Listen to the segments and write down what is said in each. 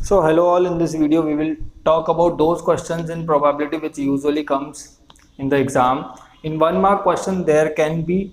So hello all, in this video we will talk about those questions in probability which usually comes in the exam. In 1 mark question there can be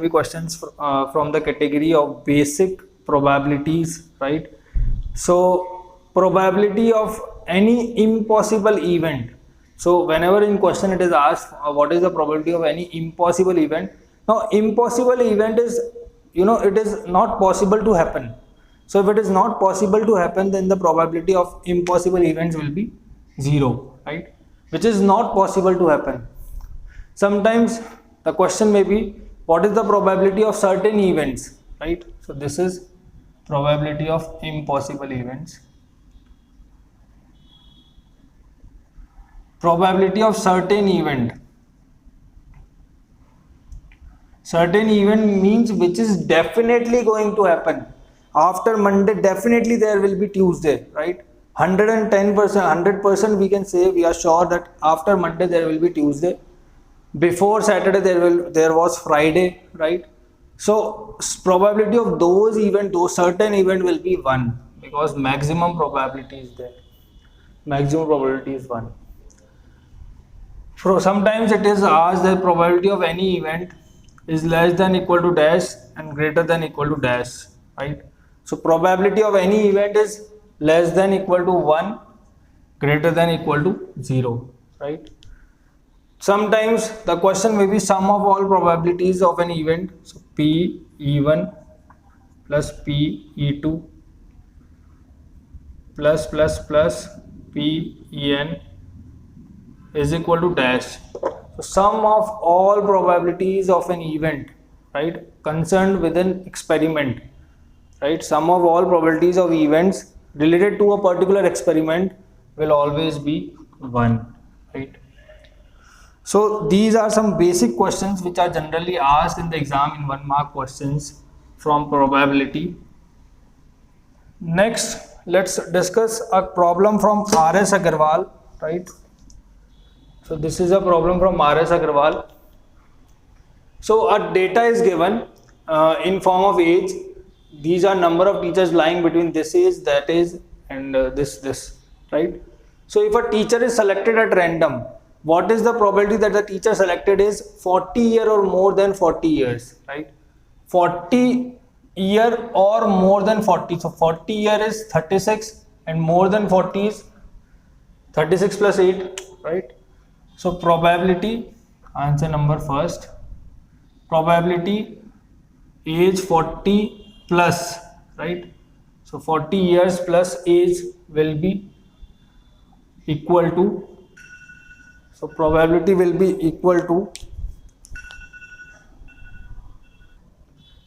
questions from the category of basic probabilities, right? So probability of any impossible event. So whenever in question it is asked what is the probability of any impossible event. Now impossible event is, it is not possible to happen. So if it is not possible to happen, then the probability of impossible events will be 0, right? Which is not possible to happen. Sometimes the question may be what is the probability of certain events, right? So this is probability of impossible events. Probability of certain event. Certain event means which is definitely going to happen. After Monday, definitely there will be Tuesday, right? 110%, 100% we can say, we are sure that after Monday there will be Tuesday. Before Saturday there was Friday, right? So probability of those certain event will be 1, because maximum probability is there. Maximum probability is 1. So sometimes it is asked that probability of any event is less than equal to dash and greater than equal to dash, right? So probability of any event is less than equal to 1, greater than equal to 0, right? Sometimes the question may be sum of all probabilities of an event. So P E1 plus P E2 plus P En is equal to dash. So sum of all probabilities of an event, right, concerned with an experiment, right? Sum of all probabilities of events related to a particular experiment will always be 1, right? So these are some basic questions which are generally asked in the exam in 1 mark questions from probability. Next, let's discuss a problem from R.S. Agarwal, right? So this is a problem from R.S. Agarwal. So a data is given in form of age. These are number of teachers lying between this age, that age, and this, right? So if a teacher is selected at random, what is the probability that the teacher selected is 40 year or more than 40 years, right? 40 year or more than 40. So 40 year is 36 and more than 40 is 36 plus 8, right? So probability, answer number first, probability age 40 plus, right? So 40 years plus age will be equal to, so probability will be equal to,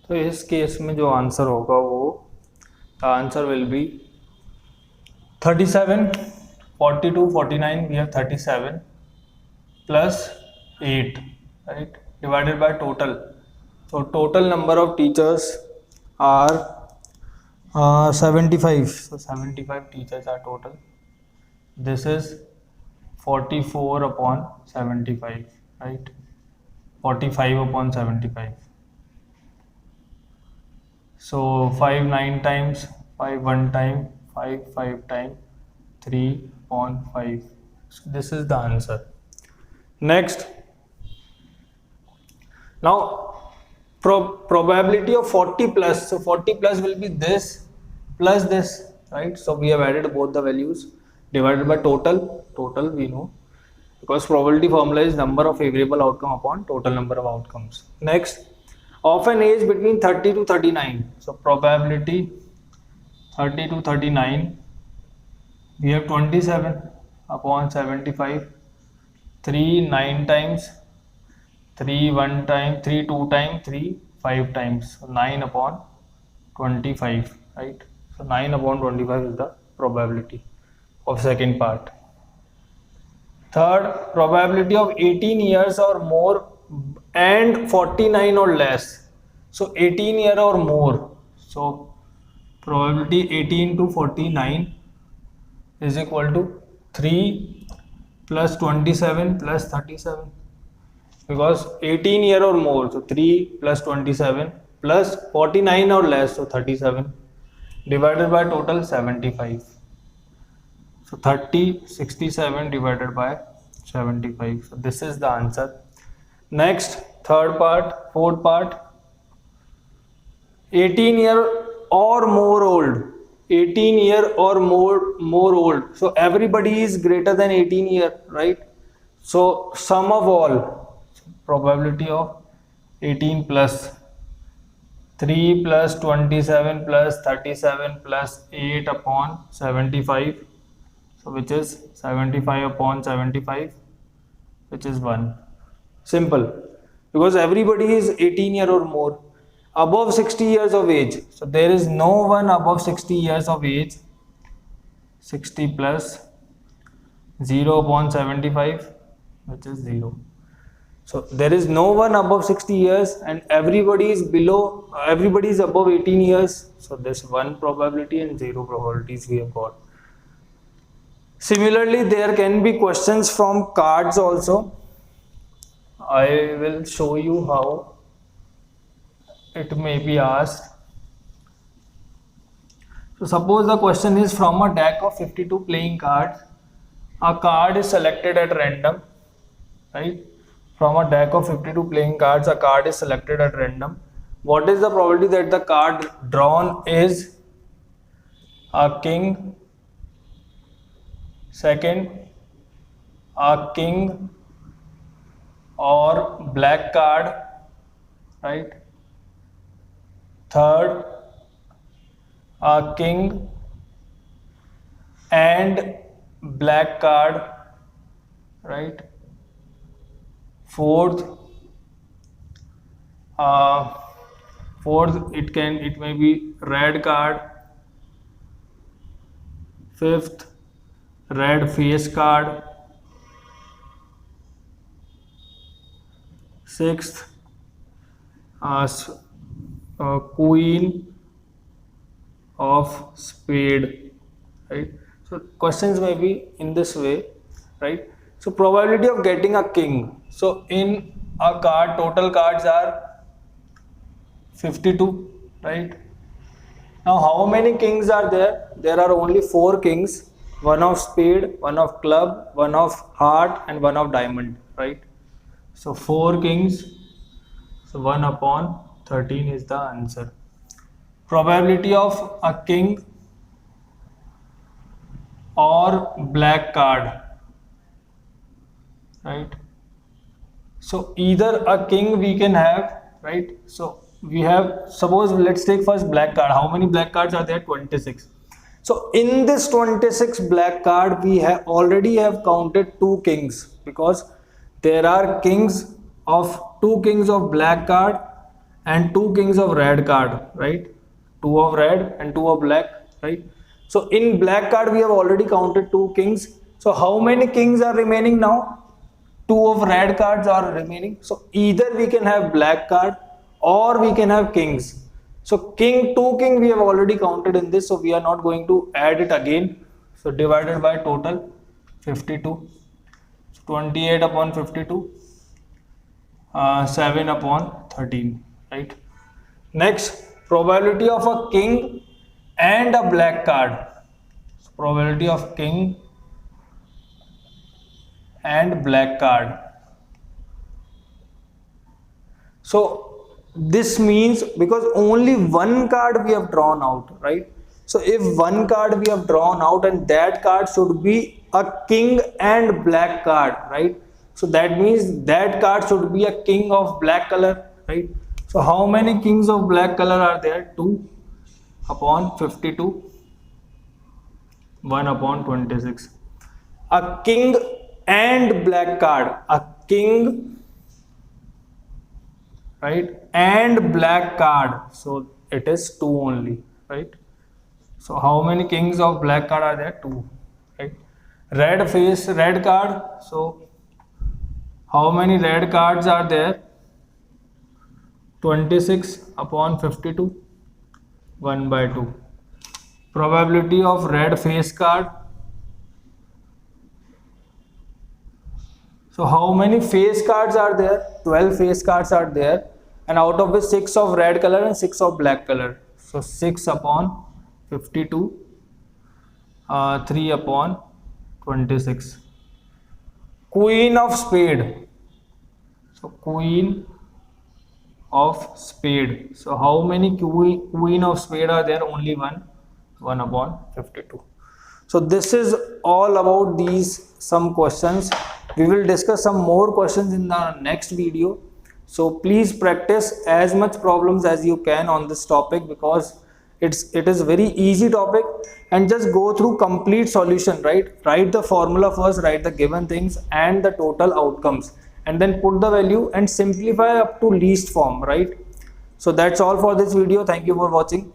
तो इस case में जो answer होगा वो answer will be 37, 42, 49, we have 37 plus 8, right, divided by total. So total number of teachers are 75. So 75 teachers are total. This is 44 upon 75, right? 45 upon 75. So 5 9 times, 5 1 time, 5 5 time, 3 upon 5. So this is the answer. Next, now probability of 40 plus. So 40 plus will be this plus this, right? So we have added both the values, divided by total. Total we know, because probability formula is number of favorable outcome upon total number of outcomes. Next, of an age between 30 to 39. So probability 30 to 39, we have 27 upon 75, 3 9 times, 3 1 time, 3 2 time, 3 5 times. So 9 upon 25, right? So 9 upon 25 is the probability of second part. Third, probability of 18 years or more and 49 or less. So 18 year or more. So probability 18 to 49 is equal to 3 plus 27 plus 37. Because 18 year or more, so 3 plus 27 plus 49 or less, so 37. divided by total 75. So 30, 67 divided by 75. So this is the answer. Next, third part, fourth part. 18-year or more old. 18-year or more old. So everybody is greater than 18 year, right? So sum of all, probability of 18 plus 3 plus 27 plus 37 plus 8 upon 75. So which is 75 upon 75, which is 1. Simple, because everybody is 18 year or more. Above 60 years of age, so there is no one above 60 years of age. 60 plus 0 upon 75, which is 0. So there is no one above 60 years and everybody is above 18 years. So this 1 probability and 0 probabilities we have got. Similarly, there can be questions from cards also. I will show you how it may be asked. So suppose the question is from a deck of 52 playing cards. A card is selected at random, right? From a deck of 52 playing cards, a card is selected at random. What is the probability that the card drawn is a king, second a king or black card, right? Third, a king and black card, right? Fourth, it may be red card. Fifth, red face card. Sixth, queen of spade, right? So questions may be in this way, right? So probability of getting a king. So in a card, total cards are 52, right? Now how many kings are there? There are only 4 kings, one of spade, one of club, one of heart and one of diamond, right? So 4 kings, so 1 upon 13 is the answer. Probability of a king or black card, right? So either a king we can have, right? So we have, suppose let's take first black card. How many black cards are there? 26. So in this 26 black card, we have already counted 2 kings, because there are kings of 2 kings of black card and 2 kings of red card, right? 2 of red and 2 of black, right? So in black card we have already counted 2 kings. So how many kings are remaining now? 2 of red cards are remaining. So either we can have black card or we can have kings. So king, 2 king we have already counted in this, so we are not going to add it again. So divided by total 52. So 28 upon 52, 7 upon 13, right? Next, probability of a king and a black card. So probability of king and black card. So this means, because only 1 card we have drawn out, right? So if 1 card we have drawn out and that card should be a king and black card, right? So that means that card should be a king of black color, right? So how many kings of black color are there? 2 upon 52, 1 upon 26. A king and black card, a king, right, and black card, so it is 2 only, right? So how many kings of black card are there? 2, right? Red face, red card, so how many red cards are there? 26 upon 52, 1 by 2. Probability of red face card. So how many face cards are there? 12 face cards are there, and out of which 6 of red color and 6 of black color. So 6 upon 52, 3 upon 26. Queen of spade. So queen of spade. So how many queen of spade are there? Only one. 1 upon 52. So this is all about these some questions. We will discuss some more questions in the next video. So please practice as much problems as you can on this topic, because it is very easy topic, and just go through complete solution, right? Write the formula first, write the given things and the total outcomes, and then put the value and simplify up to least form, right? So that's all for this video. Thank you for watching.